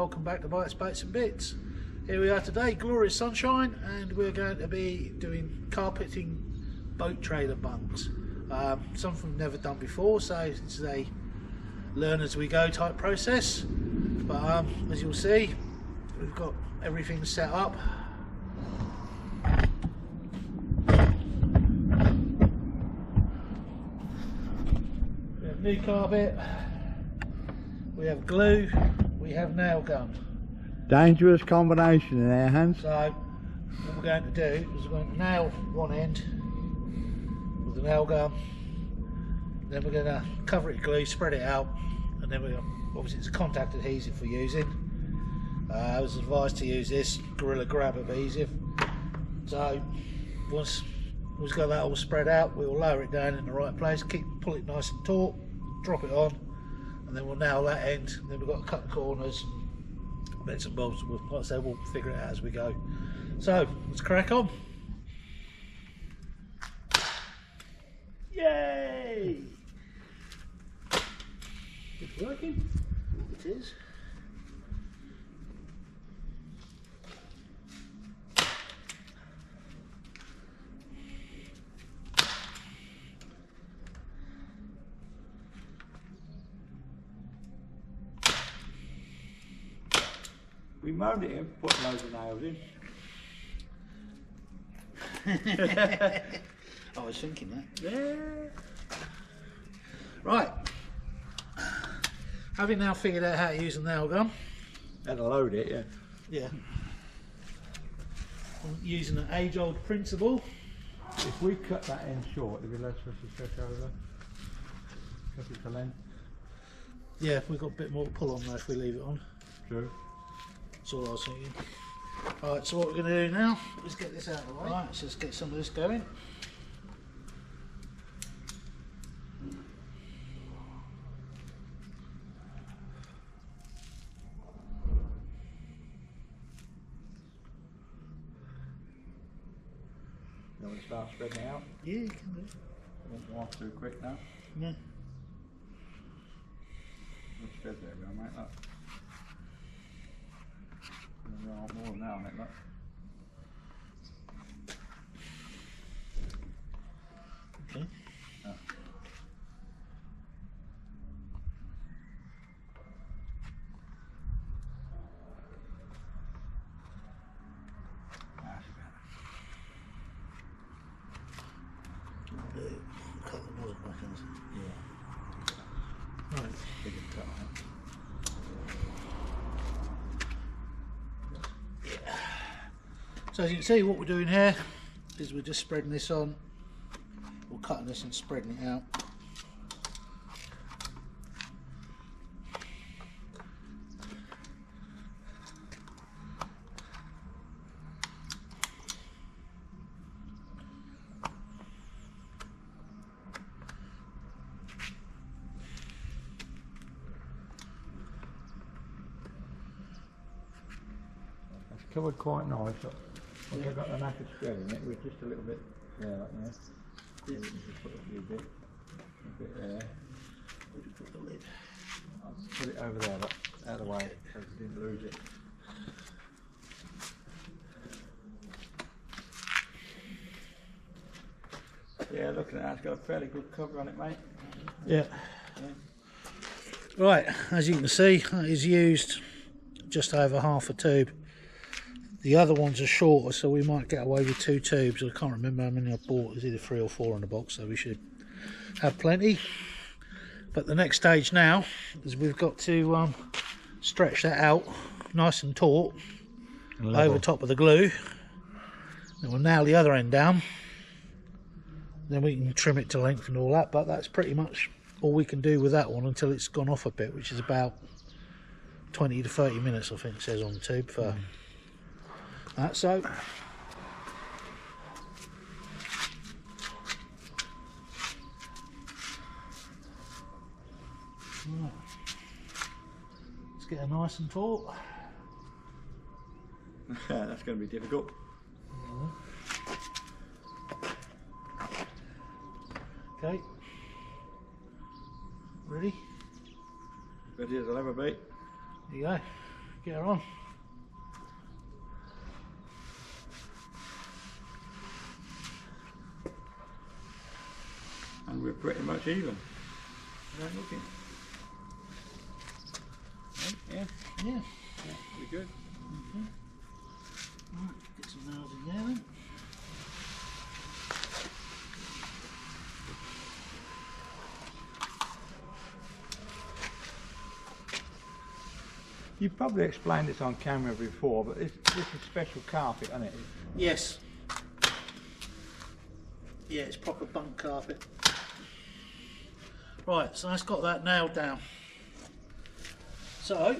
welcome back to Bites, Baits and Bits. Here we are today, glorious sunshine, and we're going to be doing carpeting boat trailer bunks. Something we've never done before, so it's a learn as we go type process. But as you'll see, we've got everything set up. We have new carpet, we have glue, we have nail gun. Dangerous combination in our hands. So what we're going to do is we're going to nail one end with the nail gun, then we're going to cover it with glue, spread it out, and then we're going to, obviously it's a contact adhesive we're using. I was advised to use this Gorilla Grab adhesive. So once we've got that all spread out, we'll lower it down in the right place, pull it nice and taut, drop it on, and then we'll nail that end. And then we've got to cut the corners, bits and bobs. Like I said, we'll figure it out as we go. So let's crack on. Yay! It's working. It is. We moaned at him, put loads of nails in. I was thinking that. Yeah. Right. Having now figured out how to use a nail gun. Had to load it, yeah. Yeah. I'm using an age-old principle. If we cut that end short, it'd be less for us to stretch over. Cut it to length. Yeah, we've got a bit more to pull on there if we leave it on. True. That's all I was thinking. Alright, so what we're going to do now is get this out of the way. Right, so let's get some of this going. You want to start spreading it out? Yeah, you can do. Won't go off too quick now. Yeah. Let's spread there, we'll make that. More now, mate, look. Okay. Oh. That's better. Cut the nozzle back in. Yeah. Right. Big and cut, right? So as you can see, what we're doing here is we're just spreading this on. We're cutting this and spreading it out. It's covered quite nice. Once I've got the knack of spreading it, we're just a little bit there, like there. So we can just put a few bit there. We'll just put the lid. I'll put it over there, look, out of the way, so we didn't lose it. Yeah, looking at that, it's got a fairly good cover on it, mate. Yeah. Right, as you can see, that is used just over half a tube. The other ones are shorter, so we might get away with 2 tubes. I can't remember how many I bought. There's either 3 or 4 in the box, so we should have plenty. But the next stage now is we've got to stretch that out nice and taut over top of the glue. Then we'll nail the other end down. Then we can trim it to length and all that, but that's pretty much all we can do with that one until it's gone off a bit, which is about 20 to 30 minutes, I think it says on the tube for that. So let's get it nice and taut. That's going to be difficult. Okay. Ready? Ready as I'll ever be. There you go. get her on. And we're pretty much even. Right, looking. Yeah, Yeah. pretty good. Right, get some nails in there then. You've probably explained this on camera before, but this is special carpet, isn't it? Yes. Yeah, it's proper bunk carpet. Right, so that's got that nailed down. So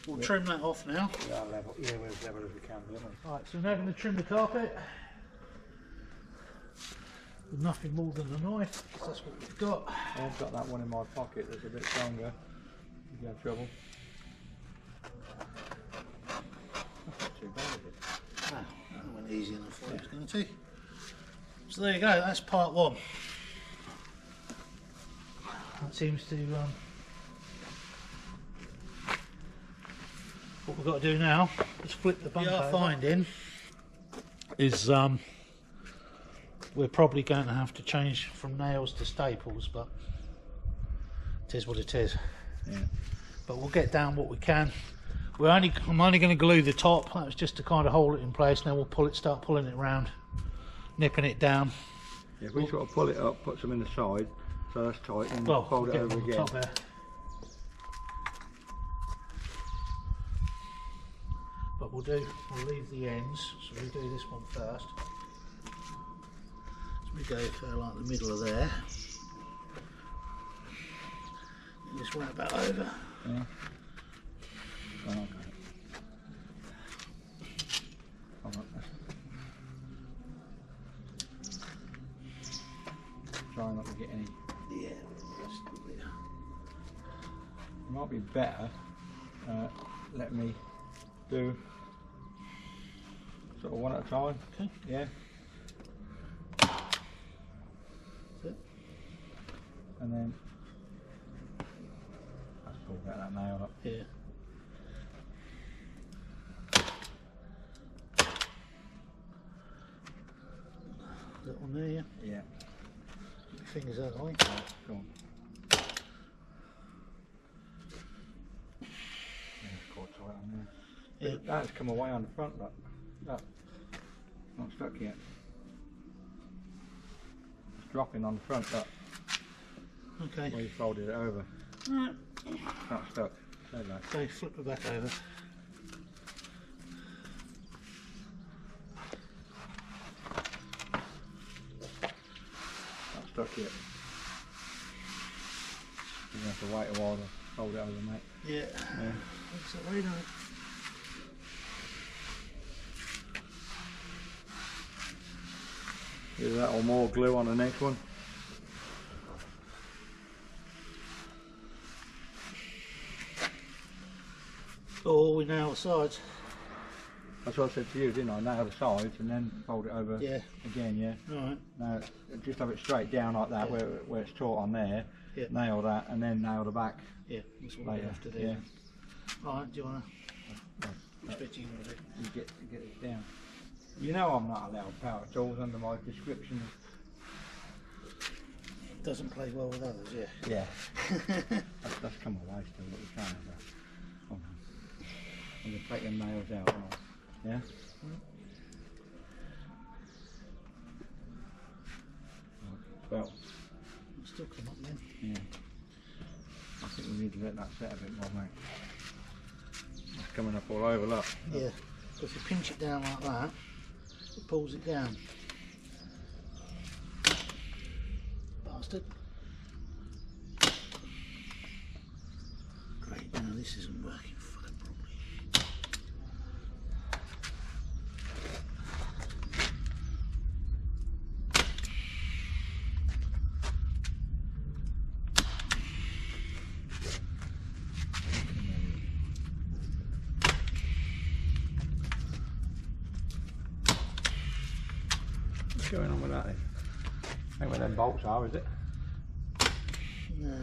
we'll trim that off now. Yeah, level. Yeah, we're as level as we can, aren't we? Right, so we're now going to trim the carpet with nothing more than a knife, because that's what we've got. I've got that one in my pocket that's a bit stronger. If you have trouble. That's not too bad, is it? No, that went easy enough for it was going to. So there you go, that's part one. That seems to what we've got to do now is flip the bunk over. Finding is we're probably going to have to change from nails to staples, but it is what it is. Yeah. But we'll get down what we can. I'm only going to glue the top. That was just to kind of hold it in place. Now we'll start pulling it around, nipping it down. Yeah, if we sort of pull it up, put some in the side, so that's tight, and fold it over again. Top there. But we'll leave the ends, so we do this one first. So we go for like the middle of there. And just wrap that over. Yeah. Oh, okay. Try not to get any. Yeah. It might be better. Let me do sort of one at a time. Okay. Yeah. That's it. And then let's pull that nail up. Yeah. That one there, yeah? Yeah. Keep your fingers out of the way. Go on. Yeah. That's come away on the front, look. Not stuck yet. It's dropping on the front, look. Okay. Where you folded it over. Alright. It's not stuck. There you go. Okay, flip it back over. Not stuck yet. You're going to have to wait a while to fold it over, mate. Yeah. Looks that way, doesn't it? Either that or more glue on the next one. Or we nail the sides. That's what I said to you, didn't I? Nail the sides and then fold it over again, yeah? Alright. Now, just have it straight down like that, where it's taut on there. Yeah. Nail that and then nail the back. Yeah, that's what later. we have to do. Yeah. Alright, do you want to? You get it down. You know I'm not allowed power tools under my description. Doesn't play well with others, yeah. Yeah. that's come away still, but we can have that. Hold on. I'm going to take your nails out, right? Yeah? Well, It'll still come up then. yeah. I think we need to let that set a bit more, mate. It's coming up all over, look. Yeah. So if you pinch it down like that, it pulls it down. Bastard. Great, now this isn't working fucking properly. What's going on with that then? I think where them bolts are, is it? No.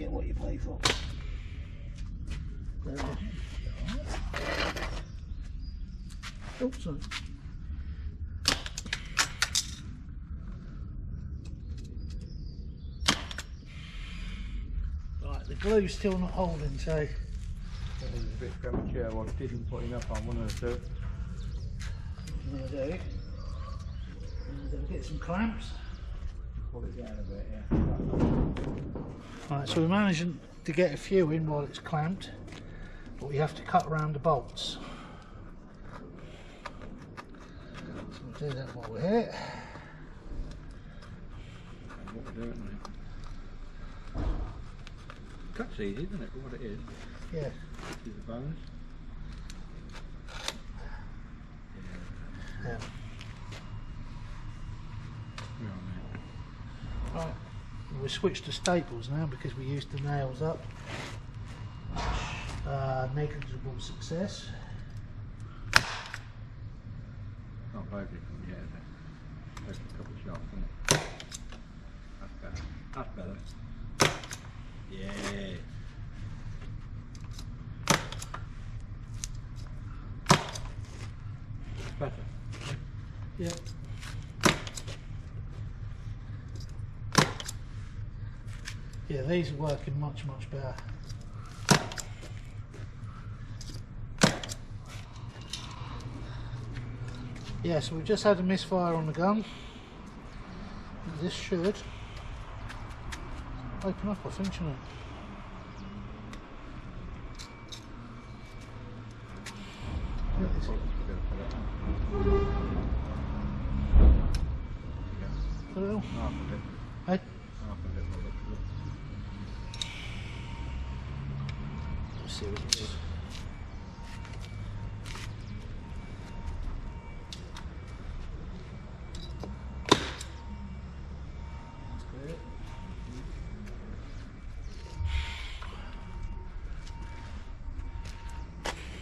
get what you pay for. Oops, sorry. Right, the glue's still not holding, so It was a bit premature. I didn't put enough on one of the two. I'm going to do, I'm going to get some clamps. Pull it down a bit, yeah. Right, so we're managing to get a few in while it's clamped, but we have to cut around the bolts. So we'll do that while we're here. What we're doing now. Cut's easy, isn't it, for what it is? Yeah. This is the bones. Yeah. Right, we switched to staples now because we used the nails up. Negligible success. Not very different yet, is it? Take a couple of shots, isn't it? That's better. That's better. Yeah. It's better. Yeah. Yeah, these are working much better. Yeah, so we've just had a misfire on the gun. This should open up, I think, shouldn't it? A little. Half of it. Hey? Half of it will look. Let's see what it is.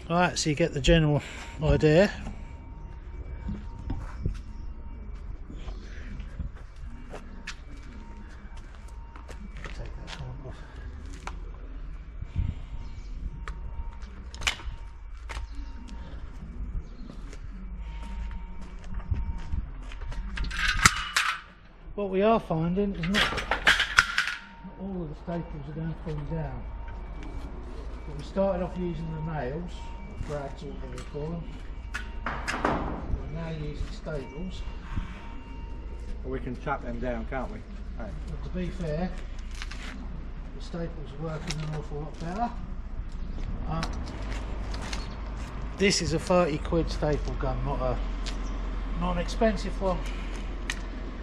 Alright, so you get the general idea. Take that clamp off. What we are finding is not all of the staples are going fully down. But we started off using the nails, or brags, or whatever you call them. We're now using staples. Well, we can tap them down, can't we? Right. But to be fair, the staples are working an awful lot better. This is a 30 quid staple gun, not an expensive one.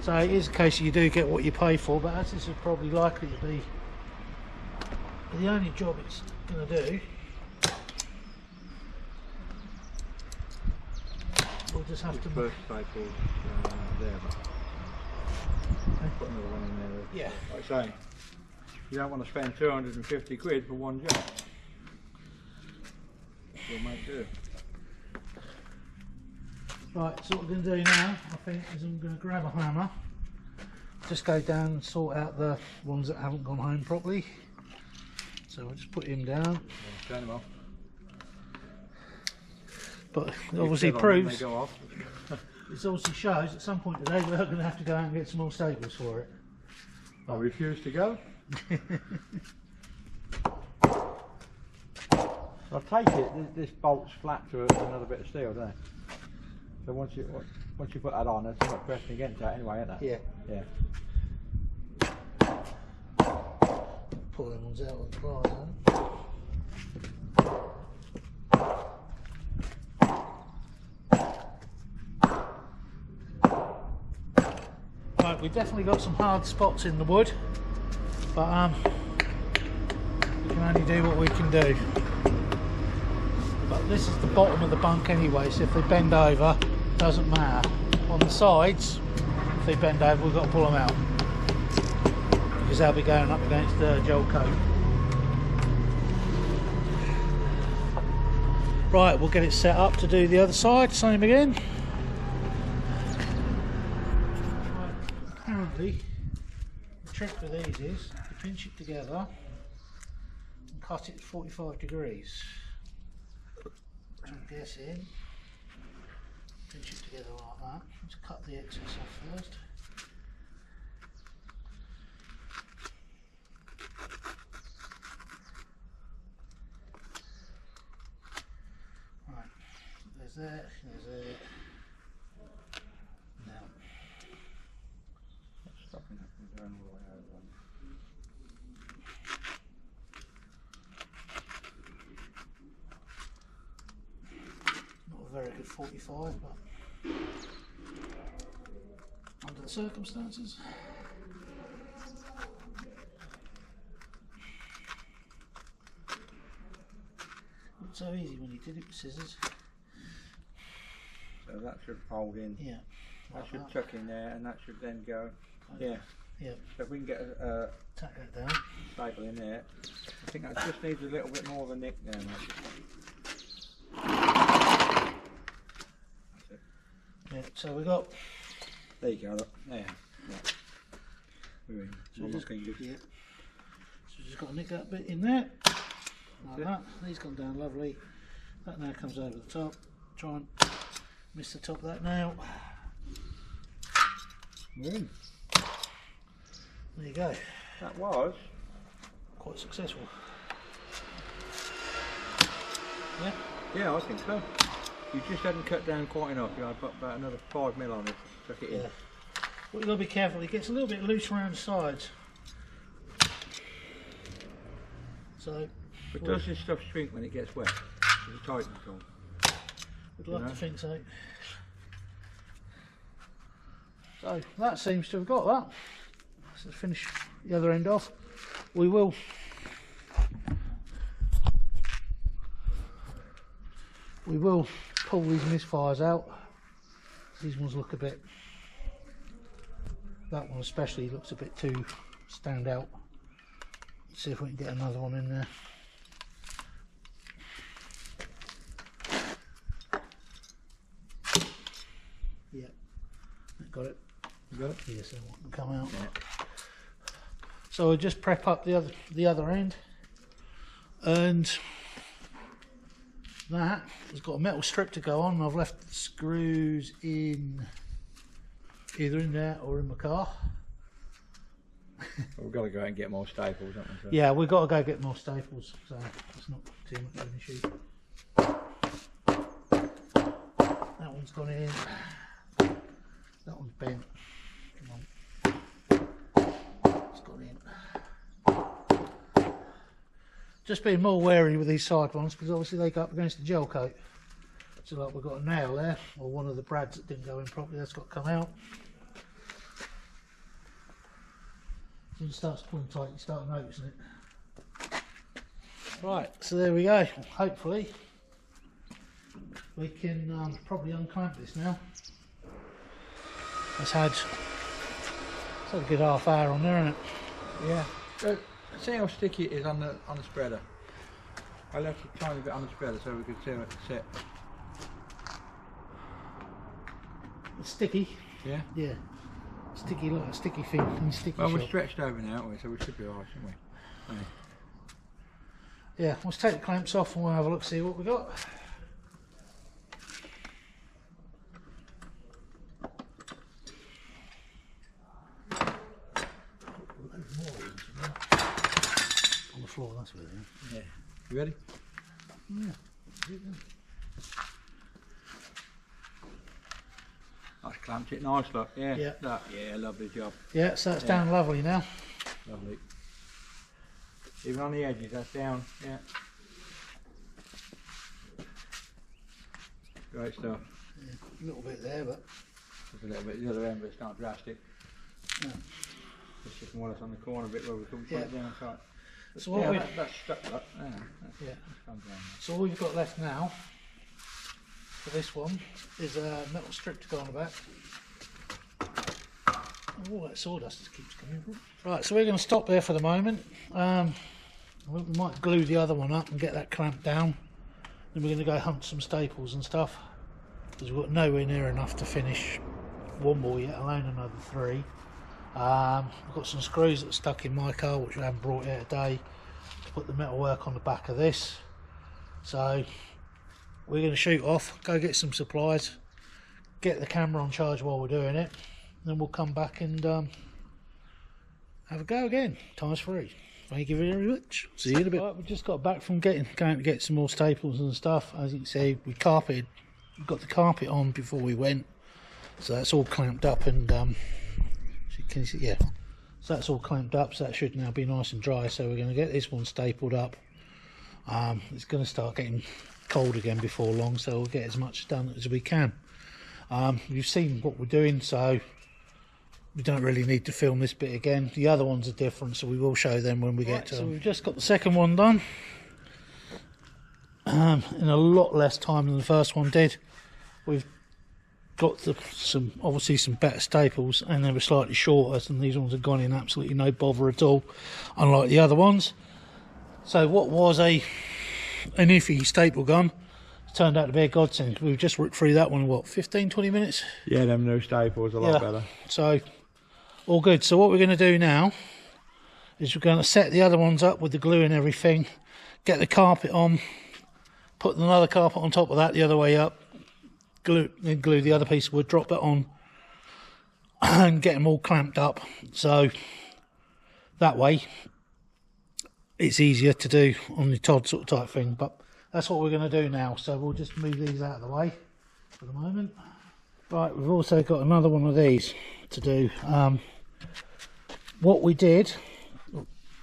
So it is a case you do get what you pay for, but as this is probably likely to be the only job it's going to do, we'll just have to first staple there, but put another one in there. Yeah. Like I say, you don't want to spend 250 quid for one job. We'll make do. Right, so what we're going to do now, I think, is I'm going to grab a hammer, just go down and sort out the ones that haven't gone home properly. So we'll just put him down. Yeah, turn him off. But it obviously proves, they go off. this obviously shows at some point today we're going to have to go out and get some more staples for it. I refuse to go. I take it this bolt's flat to another bit of steel, doesn't it? So once you put that on, there's something pressing against that anyway, isn't there? Yeah. Yeah. Pull them ones out with the pliers on. Right, we've definitely got some hard spots in the wood, but we can only do what we can do. But this is the bottom of the bunk anyway, so if they bend over, it doesn't matter. On the sides, if they bend over, we've got to pull them out, because they'll be going up against the gel coat. Right, we'll get it set up to do the other side, same again. Right, apparently, the trick with these is to pinch it together and cut it at 45 degrees. So I'm guessing, pinch it together like that. Let's cut the excess off first. Right, there's that, there's that. Now, Stopping that from going all the way over. not a very good 45, but under the circumstances. Not so easy when you did it with scissors. So that should fold in. Yeah. That Like should that. tuck in there, and that should then go. Yeah. Yeah. So if we can get a Tack that down. staple in there, I think that just needs a little bit more of a nick there, mate. That's it. Yeah. So we got. There you go. Look. There. Right. We're in. So One we more just, finger. yeah. So we just got to nick that bit in there. Like it. that. These gone down lovely. That now comes over the top. Try and miss the top of that now. We're in. There you go. That was. Quite successful. Yeah. Yeah, I think so. You just hadn't cut down quite enough. You had about another 5mm on it. Tuck it in. Yeah. But you've got to be careful. It gets a little bit loose around the sides. So. But does this stuff shrink when it gets wet? Does it tighten at all? We'd like No. to think so. So that seems to have got that. Let's finish the other end off. We will pull these misfires out. These ones look a bit, that one especially looks a bit too stand out. Let's see if we can get another one in there. Yeah, got it. You got it? Yes, that one can come out. Yeah. So we'll just prep up the other end, and that has got a metal strip to go on. I've left the screws in either in there or in my car. We've got to go out and get more staples, haven't we? So. Yeah, we've got to go get more staples, so it's not too much of an issue. That one's gone in. That one's bent. Come on. It's gone in. Just being more wary with these side ones because obviously they go up against the gel coat. So like we've got a nail there, or one of the brads that didn't go in properly, that's got to come out. As soon as it starts pulling tight, you start noticing it. Right, so there we go. Hopefully we can probably unclamp this now. It's had a good half hour on there, isn't it? Yeah. So, see how sticky it is on the spreader. I left a tiny bit on the spreader so we could see how it sit. It's sticky. Yeah. Yeah. Sticky, like a sticky thing in sticky Well, we're shop. stretched over now, aren't we? So we should be alright, shouldn't we? Yeah. Yeah, let's take the clamps off and we'll have a look, see what we got. On the floor, that's where they are. Yeah. You ready? Yeah. I've clamped it nice, look. Yeah. Yeah. That, yeah, lovely job. Yeah, so that's Yeah. down lovely now. Lovely. Even on the edges, that's down. Yeah. Great stuff. Yeah, a little bit there, but Just a little bit the other end, but it's not drastic. no. It's just more or less on the corner bit where we can put it down tight. So what Yeah, we that's stuck. Look. Yeah. yeah. That's comes down. So all we've got left now for this one is a metal strip to go on the back. Oh, that sawdust just keeps coming. Right, so we're going to stop there for the moment. We might glue the other one up and get that clamped down. Then we're going to go hunt some staples and stuff because we've got nowhere near enough to finish one more yet, alone another 3. We've got some screws that are stuck in my car which we haven't brought out today to put the metalwork on the back of this. So we're going to shoot off, go get some supplies, get the camera on charge while we're doing it, then we'll come back and have a go again. Times 3. Thank you very much. See you in a bit. Right, we just got back from going to get some more staples and stuff. As you can see, we got the carpet on before we went, so that's all clamped up, and can you see? Yeah, so that's all clamped up, so that should now be nice and dry. So we're going to get this one stapled up. It's going to start getting cold again before long, so we'll get as much done as we can. You've seen what we're doing, so we don't really need to film this bit again. The other ones are different, so we will show them when we get to them. So we've just got the second one done in a lot less time than the first one did. We've got obviously some better staples, and they were slightly shorter, and these ones have gone in absolutely no bother at all, unlike the other ones. So what was an iffy staple gun turned out to be a godsend. We've just ripped through that one in what, 15-20 minutes? Yeah, them new staples are a lot better. So all good. So what we're going to do now is we're going to set the other ones up with the glue and everything, get the carpet on, put another carpet on top of that the other way up, glue the other piece of wood, drop that on, and get them all clamped up. So that way it's easier to do on the Todd sort of type thing. But that's what we're going to do now. So we'll just move these out of the way for the moment. Right, we've also got another one of these to do. What we did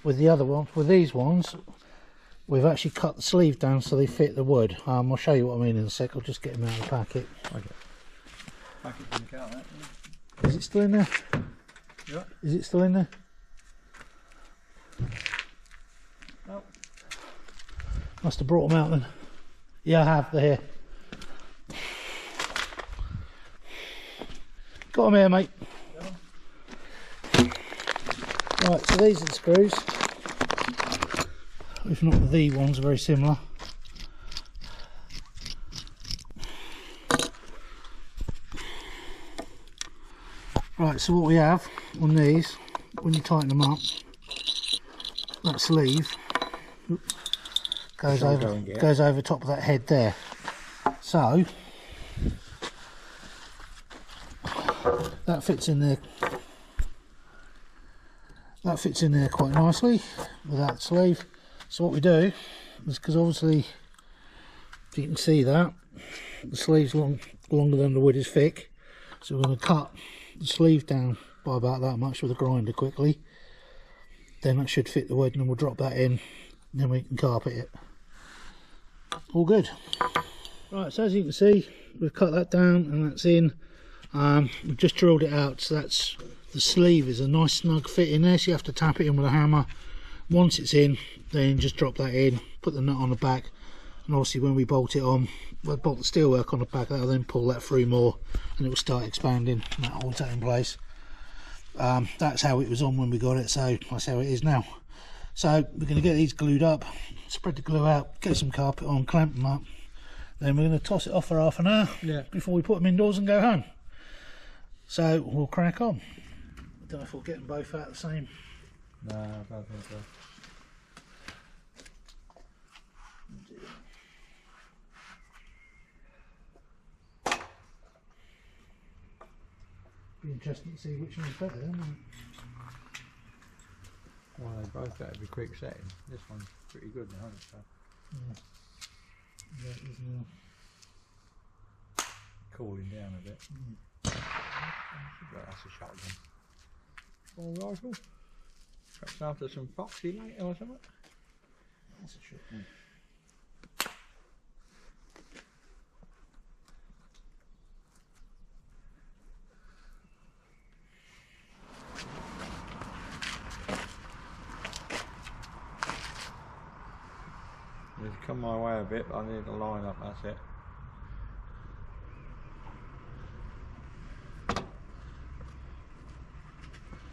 with the other one, with these ones, we've actually cut the sleeve down so they fit the wood. I'll show you what I mean in a sec. I'll just get them out of the packet. Okay. Packet didn't count that. Is it still in there? Yeah. Is it still in there? No. Must have brought them out then. Yeah, I have. They're here. Got them here, mate. Yeah. Right, so these are the screws. If not, the ones are very similar. Right, so what we have on these, when you tighten them up, that sleeve goes over top of that head there. So that fits in there. That fits in there quite nicely with that sleeve. So what we do is, because obviously, if you can see that, the sleeve's longer than the wood is thick, so we're going to cut the sleeve down by about that much with a grinder quickly. Then that should fit the wood, and then we'll drop that in, and then we can carpet it. All good. Right, so as you can see, we've cut that down and that's in. We've just drilled it out, so that's the sleeve is a nice snug fit in there, so you have to tap it in with a hammer. Once it's in, then just drop that in, put the nut on the back, and obviously when we bolt it on, we'll bolt the steelwork on the back, that'll then pull that through more and it will start expanding, and that holds that in place. That's how it was on when we got it, so that's how it is now. So we're going to get these glued up, spread the glue out, get some carpet on, clamp them up, then we're going to toss it off for half an hour before we put them indoors and go home. So we'll crack on. I don't know if we'll get them both out the same. No, I don't think so. Be interesting to see which one's better, isn't it? Well, they both got to be quick setting. This one's pretty good now, isn't it? So. Yeah, it is now. Cooling down a bit. Well, that's a shotgun. Small rifle. Perhaps after some foxy later or something. That's a shotgun. It's come my way a bit, but I need to line up, that's it.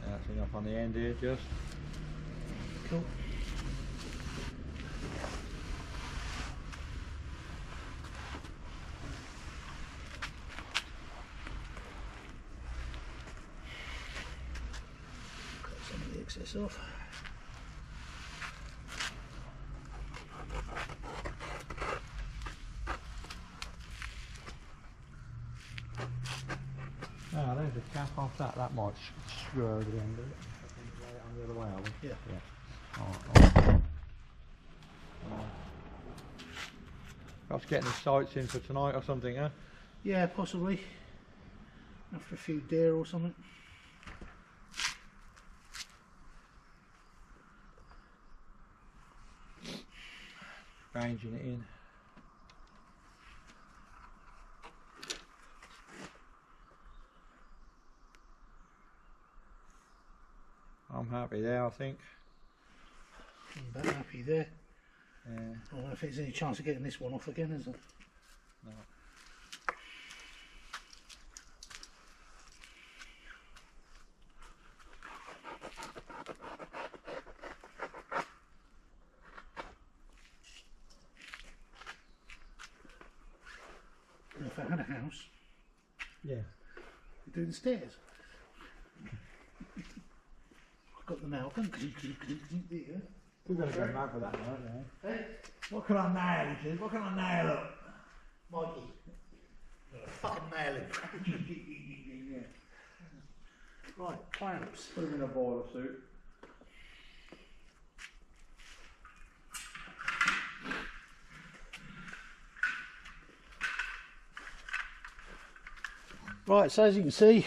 That's enough on the end here, just. Cool. Cut some of the excess off. cap off that, that might screw over the end of it. Lay it on the other way, are we? Yeah. Alright. Perhaps getting the sights in for tonight or something, huh? Yeah, possibly. After a few deer or something. Ranging it in. I'm happy there, I think. I'm about happy there. Yeah. I don't know if there's any chance of getting this one off again, is there? No. And if I had a house, Yeah. you'd do the stairs. I've got the nail gun. There you go. We're going to go mad for that now, aren't we? Hey, What can I nail, he says? What can I nail up? Mikey. Fucking nail him. Right, clamps. Put him in a boiler suit. Right, so as you can see,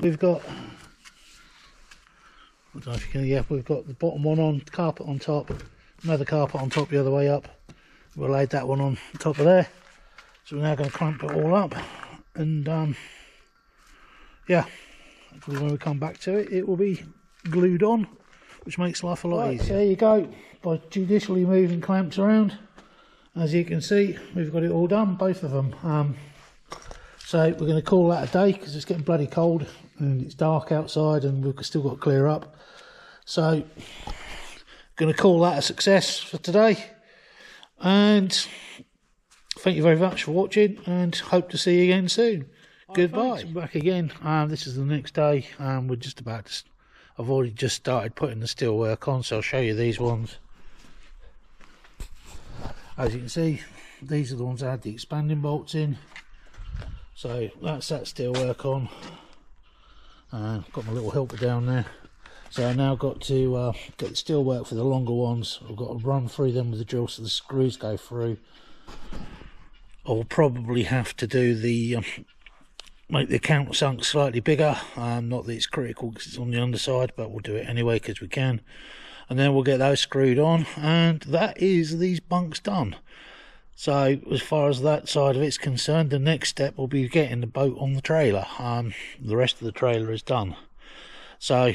we've got, I don't know if you can, yeah, we've got the bottom one on, carpet on top, another carpet on top the other way up. We'll lay that one on top of there. So we're now going to clamp it all up, and yeah, hopefully when we come back to it, it will be glued on, which makes life a lot easier. So there you go, by judicially moving clamps around, as you can see, we've got it all done, both of them. So we're going to call that a day because it's getting bloody cold and it's dark outside and we've still got to clear up. So going to call that a success for today, and thank you very much for watching and hope to see you again soon. Goodbye. Thanks. Back again. This is the next day. We're just about to, I've already just started putting the steel work on, so I'll show you these ones. As you can see, these are the ones I had the expanding bolts in. So that's that steel work on. Got my little helper down there. So I now got to get the steel work for the longer ones. I've got to run through them with the drill so the screws go through. I'll probably have to do the make the countersunk slightly bigger. Not that it's critical because it's on the underside, but we'll do it anyway because we can. And then we'll get those screwed on, and that is these bunks done. So as far as that side of it's concerned, the next step will be getting the boat on the trailer. The rest of the trailer is done. So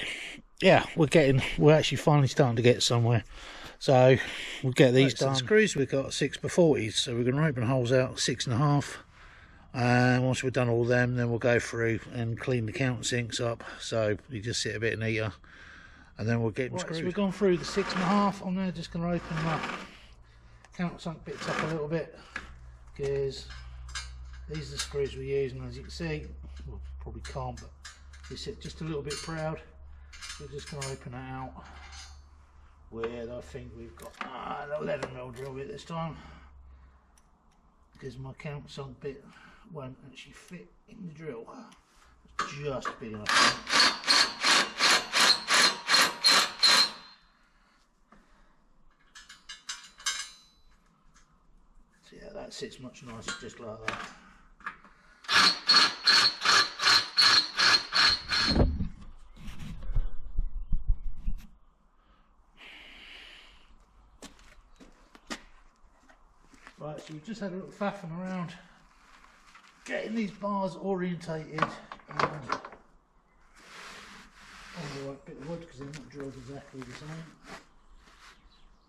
yeah, we're actually finally starting to get somewhere. So we'll get these done. The screws we've got 6x40s, so we're going to open holes out 6.5, and once we've done all them, then we'll go through and clean the countersinks up so you just sit a bit neater, and then we'll get them screwed. So we've gone through the 6.5. I'm now just going to open them up, countersunk bits up a little bit, because these are the screws we're using. As you can see, well, probably can't, but they sit just a little bit proud. We're just going to open that out with, I think we've got an 11mm drill bit this time, because my countersunk bit won't actually fit in the drill. It's just big enough. Yeah, that sits much nicer just like that. Right, so we've just had a little faffing around getting these bars orientated and on the right bit of wood because they're not drilled exactly the same.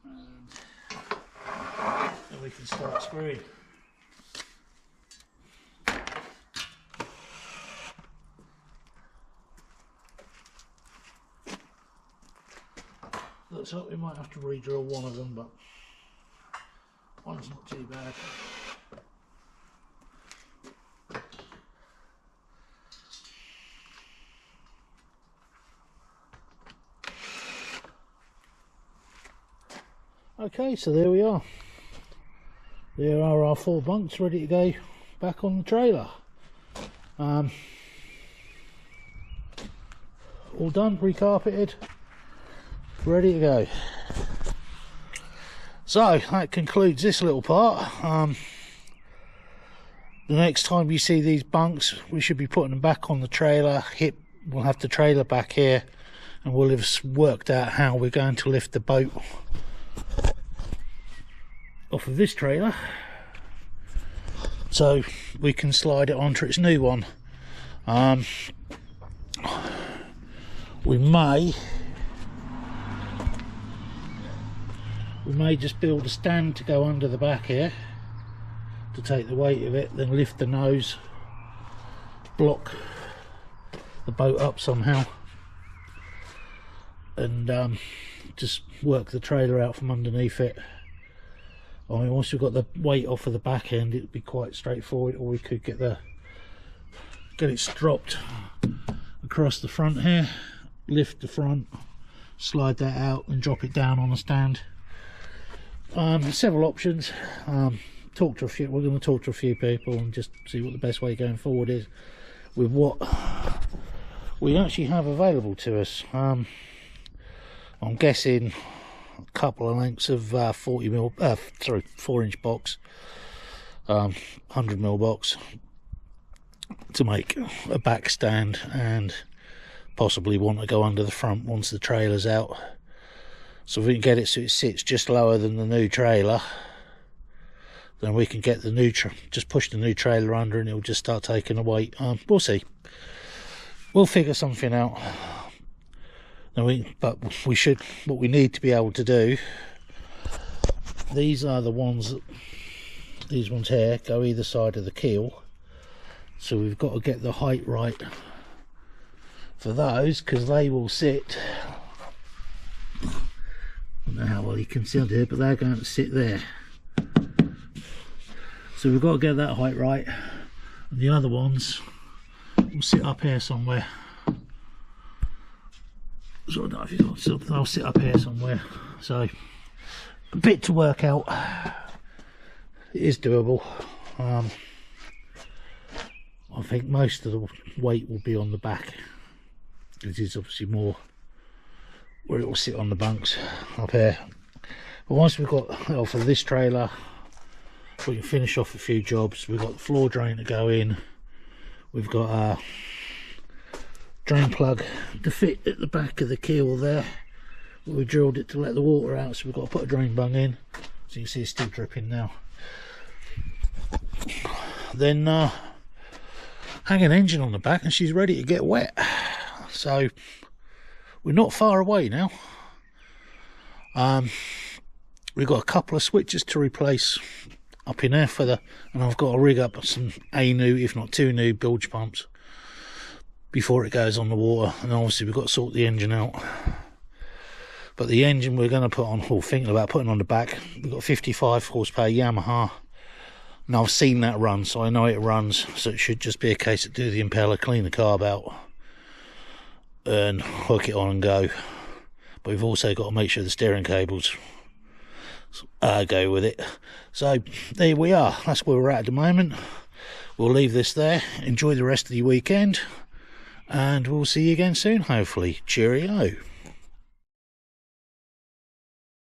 And then we can start screwing. Looks like we might have to re-drill one of them, but one's not too bad. Okay, so there we are. There are our 4 bunks ready to go back on the trailer. all done, pre-carpeted, ready to go. So that concludes this little part. The next time you see these bunks, we should be putting them back on the trailer. We'll have the trailer back here, and we'll have worked out how we're going to lift the boat off of this trailer so we can slide it onto its new one. We may just build a stand to go under the back here to take the weight of it, then lift the nose, block the boat up somehow, and just work the trailer out from underneath it. I mean, once we've got the weight off of the back end, it'd be quite straightforward, or we could get it stropped across the front here, lift the front, slide that out and drop it down on a stand. Several options. We're going to talk to a few people and just see what the best way going forward is with what we actually have available to us. I'm guessing a couple of lengths of 4-inch box, 100mm box to make a back stand, and possibly want to go under the front once the trailer's out. So if we can get it so it sits just lower than the new trailer, then we can get the new just push the new trailer under and it'll just start taking the weight. We'll see. We'll figure something out. What we need to be able to do, these are the ones, these ones here go either side of the keel, so we've got to get the height right for those, because they will sit, I don't know how well you can see under here, but they're going to sit there. So we've got to get that height right, and the other ones will sit up here somewhere. So I don't know if they'll sit up here somewhere. So a bit to work out. It is doable. I think most of the weight will be on the back. It is obviously more where it will sit on the bunks up here. But once we've got off of this trailer, we can finish off a few jobs. We've got the floor drain to go in. We've got a drain plug to fit at the back of the keel there. We drilled it to let the water out, so we've got to put a drain bung in. So you can see it's still dripping now. Then hang an engine on the back and she's ready to get wet. So we're not far away now. We've got a couple of switches to replace up in there and I've got to rig up some new, if not 2 new bilge pumps before it goes on the water, and obviously we've got to sort the engine out. But the engine we're going to put on, or thinking about putting on the back, we've got 55 horsepower Yamaha. Now I've seen that run, so I know it runs, so it should just be a case of do the impeller, clean the carb out and hook it on and go. But we've also got to make sure the steering cables go with it. So there we are, that's where we're at the moment. We'll leave this there. Enjoy the rest of your weekend, and we'll see you again soon, hopefully. Cheerio.